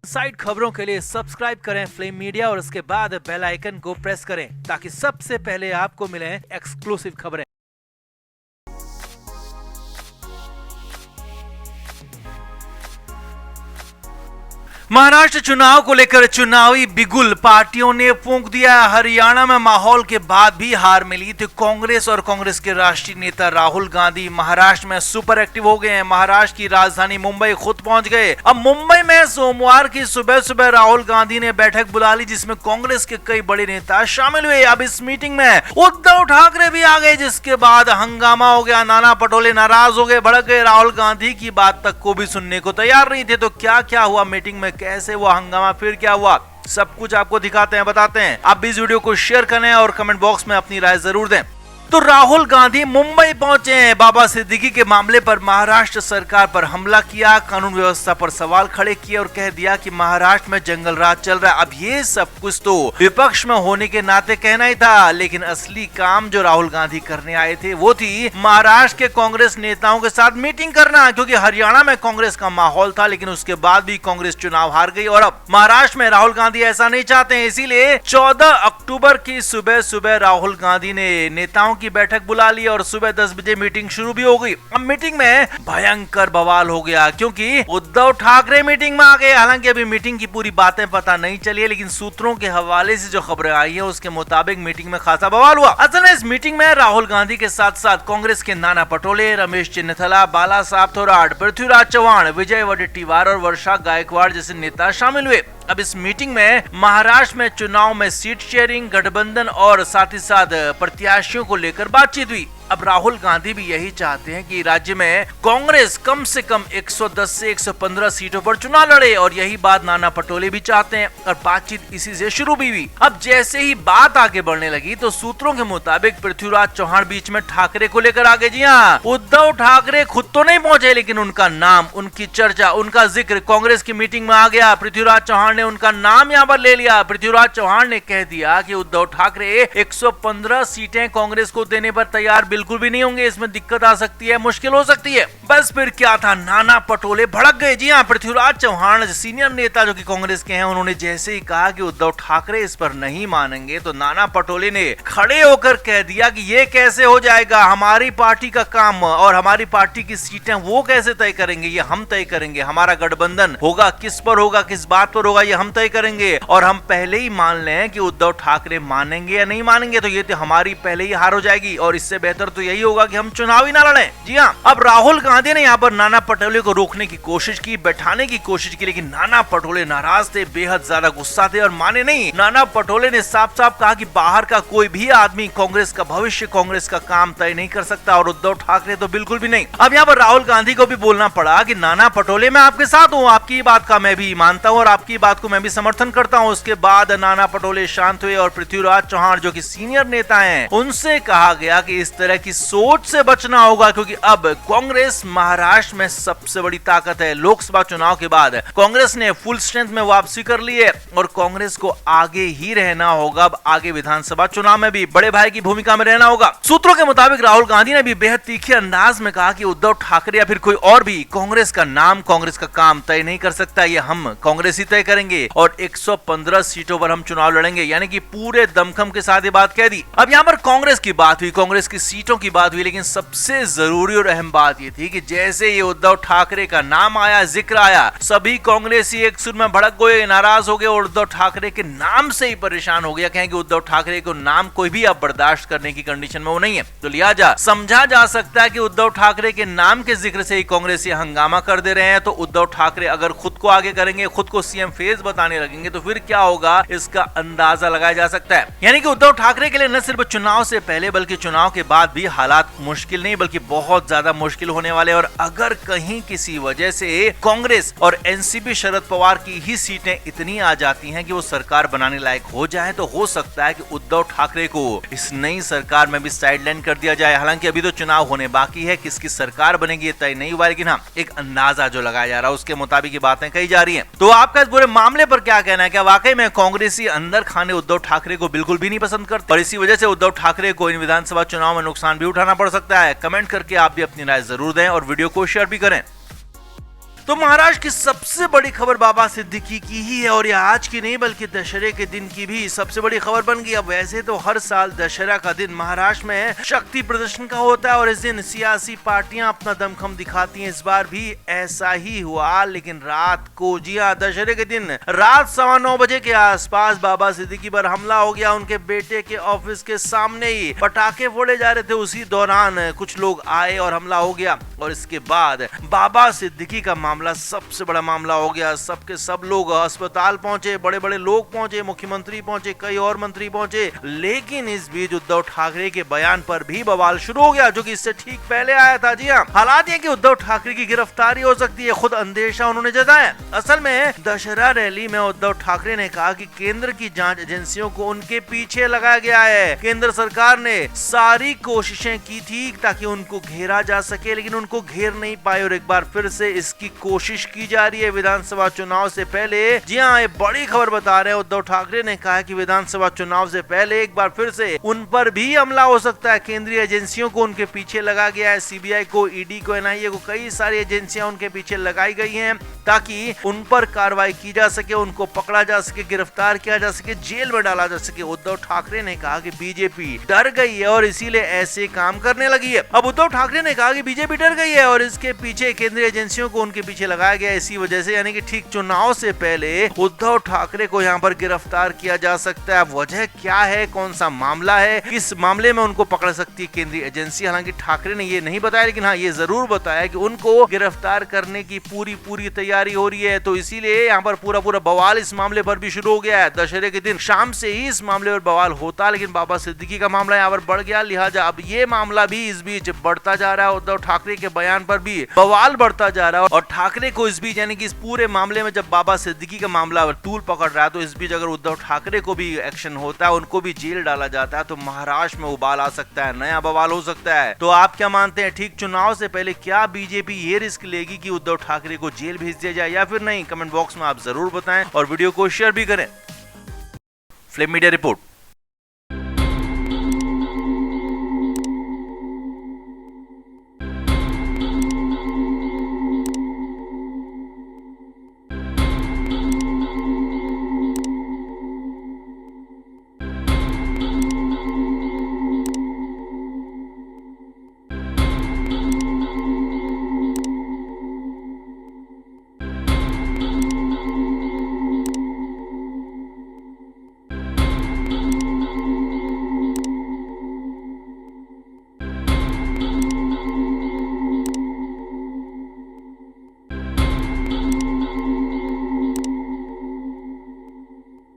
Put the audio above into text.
Side खबरों के लिए सब्सक्राइब करें फ्लेम मीडिया और उसके बाद बेल आइकन को प्रेस करें ताकि सबसे पहले आपको मिले एक्सक्लूसिव खबरें। महाराष्ट्र चुनाव को लेकर चुनावी बिगुल पार्टियों ने फूंक दिया। हरियाणा में माहौल के बाद भी हार मिली तो कांग्रेस और कांग्रेस के राष्ट्रीय नेता राहुल गांधी महाराष्ट्र में सुपर एक्टिव हो गए हैं। महाराष्ट्र की राजधानी मुंबई खुद पहुंच गए। अब मुंबई में सोमवार की सुबह सुबह राहुल गांधी ने बैठक बुला ली जिसमें कांग्रेस के कई बड़े नेता शामिल हुए। अब इस मीटिंग में उद्धव ठाकरे भी आ गए जिसके बाद हंगामा हो गया। नाना पटोले नाराज हो गए, भड़क गए। राहुल गांधी की बात तक को भी सुनने को तैयार नहीं थे। तो क्या क्या हुआ मीटिंग में, कैसे वो हंगामा, फिर क्या हुआ, सब कुछ आपको दिखाते हैं, बताते हैं। आप भी इस वीडियो को शेयर करें और कमेंट बॉक्स में अपनी राय जरूर दें। तो राहुल गांधी मुंबई पहुंचे हैं। बाबा सिद्दीकी के मामले पर महाराष्ट्र सरकार पर हमला किया, कानून व्यवस्था पर सवाल खड़े किए और कह दिया कि महाराष्ट्र में जंगल राज चल रहा है। अब ये सब कुछ तो विपक्ष में होने के नाते कहना ही था, लेकिन असली काम जो राहुल गांधी करने आए थे वो थी महाराष्ट्र के कांग्रेस नेताओं के साथ मीटिंग करना, क्योंकि हरियाणा में कांग्रेस का माहौल था लेकिन उसके बाद भी कांग्रेस चुनाव हार गई और अब महाराष्ट्र में राहुल गांधी ऐसा नहीं चाहते हैं। इसीलिए 14 अक्टूबर की सुबह सुबह राहुल गांधी ने नेताओं की बैठक बुला ली और सुबह 10 बजे मीटिंग शुरू भी हो गई। अब मीटिंग में भयंकर बवाल हो गया क्योंकि उद्धव ठाकरे मीटिंग में आ गए। हालांकि अभी मीटिंग की पूरी बातें पता नहीं चली है, लेकिन सूत्रों के हवाले से जो खबरें आई है उसके मुताबिक मीटिंग में खासा बवाल हुआ। असल में इस मीटिंग में राहुल गांधी के साथ साथ कांग्रेस के नाना पटोले, रमेश चन्नीथला, बाला साहब थोराट, पृथ्वीराज चव्हाण, विजय वडेट्टीवार और वर्षा गायकवाड़ जैसे नेता शामिल हुए। अब इस मीटिंग में महाराष्ट्र में चुनाव में सीट शेयरिंग, गठबंधन और साथ ही साथ प्रत्याशियों को लेकर बातचीत हुई। अब राहुल गांधी भी यही चाहते हैं कि राज्य में कांग्रेस कम से कम 110 से 115 सीटों पर चुनाव लड़े और यही बात नाना पटोले भी चाहते हैं और बातचीत इसी से शुरू भी हुई। अब जैसे ही बात आगे बढ़ने लगी तो सूत्रों के मुताबिक पृथ्वीराज चौहान बीच में ठाकरे को लेकर आ गए। जी हाँ, उद्धव ठाकरे खुद तो नहीं पहुंचे लेकिन उनका नाम, उनकी चर्चा, उनका जिक्र कांग्रेस की मीटिंग में आ गया। पृथ्वीराज चौहान ने उनका नाम यहाँ पर ले लिया। पृथ्वीराज चौहान ने कह दिया कि उद्धव ठाकरे 115 सीटें कांग्रेस को देने पर तैयार बिल्कुल भी नहीं होंगे, इसमें दिक्कत आ सकती है, मुश्किल हो सकती है। बस फिर क्या था, नाना पटोले भड़क गए। जी हाँ, पृथ्वीराज चौहान सीनियर नेता जो कि कांग्रेस के हैं, उन्होंने जैसे ही कहा कि उद्धव ठाकरे इस पर नहीं मानेंगे तो नाना पटोले ने खड़े होकर कह दिया कि ये कैसे हो जाएगा, हमारी पार्टी का काम और हमारी पार्टी की सीटें वो कैसे तय करेंगे, ये हम तय करेंगे। हमारा गठबंधन होगा, किस पर होगा, किस बात पर होगा, ये हम तय करेंगे और हम पहले ही मान लें कि उद्धव ठाकरे मानेंगे या नहीं मानेंगे तो ये तो हमारी पहले ही हार हो जाएगी और इससे बेहतर तो यही होगा कि हम चुनाव ही ना लड़ें। जी हाँ, अब राहुल गांधी ने यहाँ पर नाना पटोले को रोकने की कोशिश की, बैठाने की कोशिश की, लेकिन नाना पटोले नाराज थे, बेहद ज्यादा गुस्सा थे और माने नहीं। नाना पटोले ने साफ साफ कहा कि बाहर का कोई भी आदमी कांग्रेस का भविष्य, कांग्रेस का काम तय नहीं कर सकता और उद्धव ठाकरे तो बिल्कुल भी नहीं। अब यहाँ पर राहुल गांधी को भी बोलना पड़ा कि नाना पटोले मैं आपके साथ हूँ, आपकी बात का मैं भी मानता हूँ और आपकी बात को मैं भी समर्थन करता हूँ। उसके बाद नाना पटोले शांत हुए और पृथ्वीराज चौहान जो कि सीनियर नेता हैं उनसे कहा गया कि इस तरह की सोच से बचना होगा क्योंकि अब कांग्रेस महाराष्ट्र में सबसे बड़ी ताकत है। लोकसभा चुनाव के बाद कांग्रेस ने फुल स्ट्रेंथ में वापसी कर ली है और कांग्रेस को आगे ही रहना होगा। अब आगे विधानसभा चुनाव में भी बड़े भाई की भूमिका में रहना होगा। सूत्रों के मुताबिक राहुल गांधी ने भी बेहद तीखे अंदाज में कहा कि उद्धव ठाकरे या फिर कोई और भी कांग्रेस का नाम, कांग्रेस का काम तय नहीं कर सकता, ये हम कांग्रेस ही तय करेंगे और 115 सीटों पर हम चुनाव लड़ेंगे, यानी कि पूरे दमखम के साथ ये बात कह दी। अब यहाँ पर कांग्रेस की बात हुई, कांग्रेस की सीटों की बात हुई, लेकिन सबसे जरूरी और अहम बात ये थी कि जैसे ये उद्धव ठाकरे का नाम आया, जिक्र आया, सभी कांग्रेसी एक सुर में भड़क गए, नाराज हो गए और उद्धव ठाकरे के नाम से ही परेशान हो गया। कहेंगे उद्धव ठाकरे को नाम कोई भी अब बर्दाश्त करने की कंडीशन में वो नहीं है, तो लिहाजा समझा जा सकता है कि उद्धव ठाकरे के नाम के जिक्र से ही कांग्रेसी हंगामा कर दे रहे हैं। तो उद्धव ठाकरे अगर खुद को आगे करेंगे, खुद को सीएम फेज बताने लगेंगे तो फिर क्या होगा इसका अंदाजा लगाया जा सकता है। यानी कि उद्धव ठाकरे के लिए न सिर्फ चुनाव से पहले बल्कि चुनाव के बाद भी हालात मुश्किल नहीं बल्कि बहुत ज्यादा मुश्किल होने वाले। और अगर कहीं किसी वजह से कांग्रेस और एनसीपी शरद पवार की ही सीटें इतनी आ जाती हैं कि वो सरकार बनाने लायक हो जाए तो हो सकता है कि उद्धव ठाकरे को इस नई सरकार में भी साइडलाइन कर दिया जाए। हालांकि अभी तो चुनाव होने बाकी है, किसकी सरकार बनेगी ये तय नहीं हुआ, लेकिन हाँ एक अंदाजा जो लगाया जा रहा है उसके मुताबिक ये बातें कही जा रही है। तो आपका इस पूरे मामले पर क्या कहना है? क्या वाकई में कांग्रेसी अंदर खाने उद्धव ठाकरे को बिल्कुल भी नहीं पसंद करते और इसी वजह से उद्धव ठाकरे को इन विधानसभा चुनाव में नुकसान भी उठाना पड़ सकता है? कमेंट करके आप भी अपनी राय जरूर दें और वीडियो को शेयर भी करें। तो महाराष्ट्र की सबसे बड़ी खबर बाबा सिद्दीकी की ही है और ये आज की नहीं बल्कि दशहरे के दिन की भी सबसे बड़ी खबर बन गई। अब वैसे तो हर साल दशहरा का दिन महाराष्ट्र में शक्ति प्रदर्शन का होता है और इस दिन सियासी पार्टियां अपना दमखम दिखाती हैं। इस बार भी ऐसा ही हुआ, लेकिन रात को, जी हाँ, दशहरे के दिन रात 9:15 बजे के आसपास बाबा सिद्दीकी पर हमला हो गया। उनके बेटे के ऑफिस के सामने ही पटाखे फोड़े जा रहे थे, उसी दौरान कुछ लोग आए और हमला हो गया और इसके बाद बाबा सिद्दीकी का मामला सबसे बड़ा मामला हो गया। सबके सब लोग अस्पताल पहुंचे, बड़े बड़े लोग पहुंचे, मुख्यमंत्री पहुंचे, कई और मंत्री पहुंचे, लेकिन इस बीच उद्धव ठाकरे के बयान पर भी बवाल शुरू हो गया, जो कि इससे ठीक पहले आया था। जी हाँ, हालात ये कि उद्धव ठाकरे की गिरफ्तारी हो सकती है, खुद अंदेशा उन्होंने जताया। असल में दशहरा रैली में उद्धव ठाकरे ने कहा कि केंद्र की जांच एजेंसियों को उनके पीछे लगाया गया है। केंद्र सरकार ने सारी कोशिशें की थी ताकि उनको घेरा जा सके, लेकिन उनको घेर नहीं पाए और एक बार फिर से इसकी कोशिश की जा रही है विधानसभा चुनाव से पहले। जी हाँ, ये बड़ी खबर बता रहे हैं। उद्धव ठाकरे ने कहा कि विधानसभा चुनाव से पहले एक बार फिर से उन पर भी हमला हो सकता है। केंद्रीय एजेंसियों को उनके पीछे लगा गया है, सीबीआई को, ईडी को, एनआईए को, कई सारी एजेंसियां उनके पीछे लगाई गई हैं ताकि उन पर कार्रवाई की जा सके, उनको पकड़ा जा सके, गिरफ्तार किया जा सके, जेल में डाला जा सके। उद्धव ठाकरे ने कहा कि बीजेपी डर गई है और इसीलिए ऐसे काम करने लगी है। अब उद्धव ठाकरे ने कहा कि बीजेपी डर गई है और इसके पीछे केंद्रीय एजेंसियों को उनके पीछे लगाया गया इसी वजह से, यानी कि ठीक चुनाव से पहले उद्धव ठाकरे को यहाँ पर गिरफ्तार किया जा सकता है। वजह क्या है, कौन सा मामला है, किस मामले में उनको पकड़ सकती है केंद्रीय एजेंसी? हालांकि ठाकरे ने ये नहीं बताया, लेकिन हाँ, ये जरूर बताया कि उनको गिरफ्तार करने की पूरी तैयारी हो रही है। तो इसीलिए यहाँ पर पूरा बवाल इस मामले पर भी शुरू हो गया है। दशहरे के दिन शाम से ही इस मामले पर बवाल होता, लेकिन बाबा सिद्दीकी का मामला यहाँ पर बढ़ गया, लिहाजा अब ये मामला भी इस बीच बढ़ता जा रहा है। उद्धव ठाकरे के बयान पर भी बवाल बढ़ता जा रहा है और ठाकरे को इस बीच, यानी कि इस पूरे मामले में जब बाबा सिद्दीकी का मामला तूल पकड़ रहा है, तो इस बीच अगर उद्धव ठाकरे को भी एक्शन होता है, उनको भी जेल डाला जाता है, तो महाराष्ट्र में उबाल आ सकता है, नया बवाल हो सकता है। तो आप क्या मानते हैं, ठीक चुनाव से पहले क्या बीजेपी ये रिस्क लेगी कि उद्धव ठाकरे को जेल भेज दिया जाए या फिर नहीं? कमेंट बॉक्स में आप जरूर बताएं और वीडियो को शेयर भी करें। Flame media report.